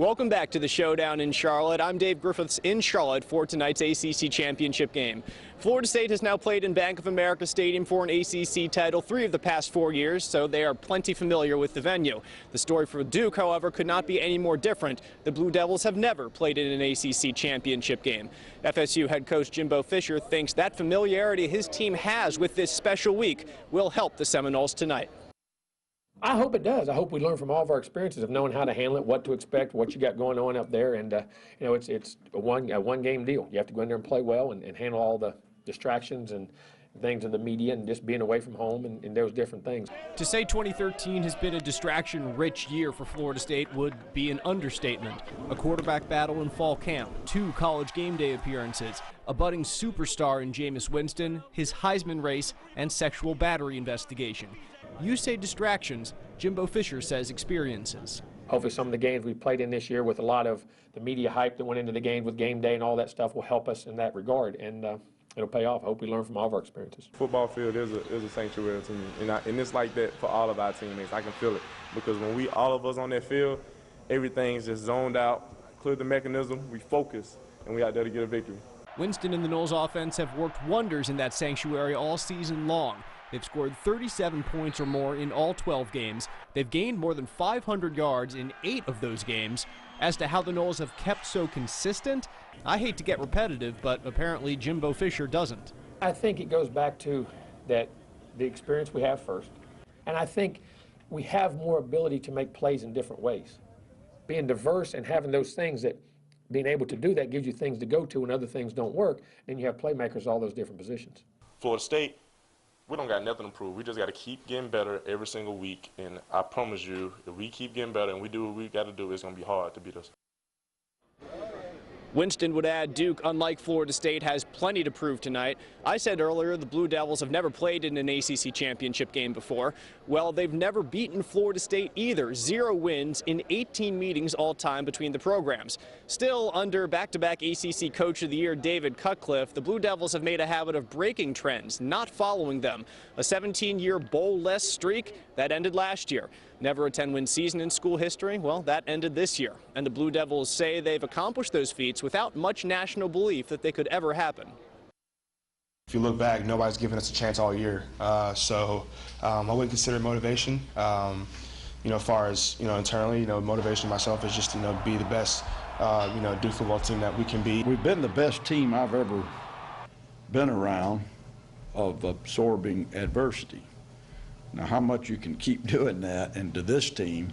Welcome back to the Showdown in Charlotte. I'm Dave Griffiths in Charlotte for tonight's ACC championship game. Florida State has now played in Bank of America Stadium for an ACC title 3 of the past 4 years, so they are plenty familiar with the venue. The story for Duke, however, could not be any more different. The Blue Devils have never played in an ACC championship game. FSU head coach Jimbo Fisher thinks that familiarity his team has with this special week will help the Seminoles tonight. I hope it does. I hope we learn from all of our experiences of knowing how to handle it, what to expect, what you got going on up there, and you know, it's a one game deal. You have to go in there and play well and handle all the distractions and things of the media and just being away from home and those different things. To say 2013 has been a distraction-rich year for Florida State would be an understatement. A quarterback battle in fall camp, 2 college game day appearances, a budding superstar in Jameis Winston, his Heisman race, and sexual battery investigation. You say distractions, Jimbo Fisher says experiences. Hopefully some of the games we played in this year with a lot of the media hype that went into the game with game day and all that stuff will help us in that regard, and it'll pay off. I hope we learn from all of our experiences. Football field is a sanctuary to me, and it's like that for all of our teammates. I can feel it because when all of us on that field, everything's just zoned out, clear the mechanism, we focus, and we out there to get a victory. Winston and the Noles offense have worked wonders in that sanctuary all season long. They've scored 37 points or more in all 12 games. They've gained more than 500 yards in 8 of those games. As to how the Noles have kept so consistent, I hate to get repetitive, but apparently Jimbo Fisher doesn't. I think it goes back to that the experience we have first. And I think we have more ability to make plays in different ways. Being diverse and having those things that being able to do that gives you things to go to when other things don't work. Then you have playmakers all those different positions. Florida State, we don't got nothing to prove. We just got to keep getting better every single week. And I promise you, if we keep getting better and we do what we got to do, it's going to be hard to beat us. Winston would add Duke, unlike Florida State, has plenty to prove tonight. I said earlier the Blue Devils have never played in an ACC championship game before. Well, they've never beaten Florida State either. 0 wins in 18 meetings all time between the programs. Still, under back-to-back ACC Coach of the Year David Cutcliffe, the Blue Devils have made a habit of breaking trends, not following them. A 17-year bowl-less streak that ended last year. Never a 10-win season in school history, well, that ended this year. And the Blue Devils say they've accomplished those feats without much national belief that they could ever happen. If you look back, nobody's given us a chance all year. So I wouldn't consider it motivation. You know, as far as, internally, motivation myself is just to, be the best, Duke football team that we can be. We've been the best team I've ever been around of absorbing adversity. Now, how much you can keep doing that, and to this team,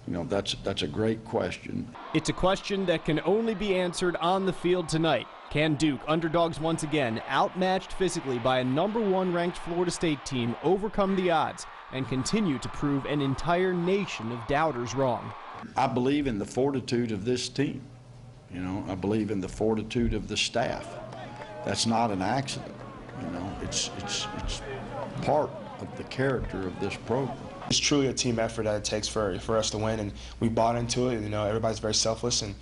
that's a great question. It's a question that can only be answered on the field tonight. Can Duke, underdogs once again, outmatched physically by a #1 ranked Florida State team, overcome the odds and continue to prove an entire nation of doubters wrong? I believe in the fortitude of this team. I believe in the fortitude of the staff. That's not an accident. It's part of the character of this program. It's truly a team effort that it takes for us to win, and we bought into it. Everybody's very selfless, and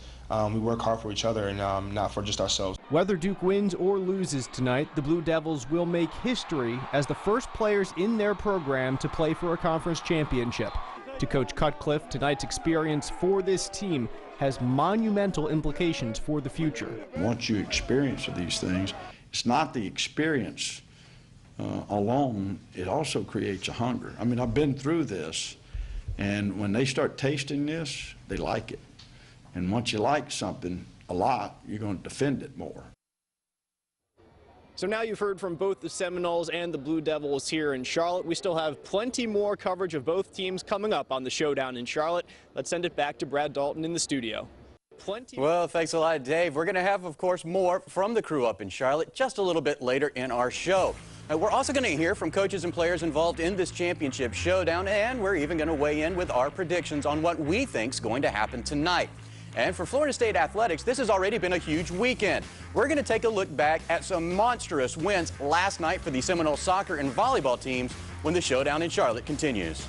we work hard for each other and not for just ourselves. Whether Duke wins or loses tonight, the Blue Devils will make history as the first players in their program to play for a conference championship. To Coach Cutcliffe, tonight's experience for this team has monumental implications for the future. Once you experience these things, it's not the experience alone, it also creates a hunger. I mean, I've been through this, and when they start tasting this, they like it. And once you like something a lot, you're going to defend it more. So now you've heard from both the Seminoles and the Blue Devils here in Charlotte. We still have plenty more coverage of both teams coming up on the Showdown in Charlotte. Let's send it back to Brad Dalton in the studio. Well, thanks a lot, Dave. We're going to have, of course, more from the crew up in Charlotte just a little bit later in our show. We're also going to hear from coaches and players involved in this championship showdown, and we're even going to weigh in with our predictions on what we think's going to happen tonight. And for Florida State athletics, this has already been a huge weekend. We're going to take a look back at some monstrous wins last night for the Seminole soccer and volleyball teams when the Showdown in Charlotte continues.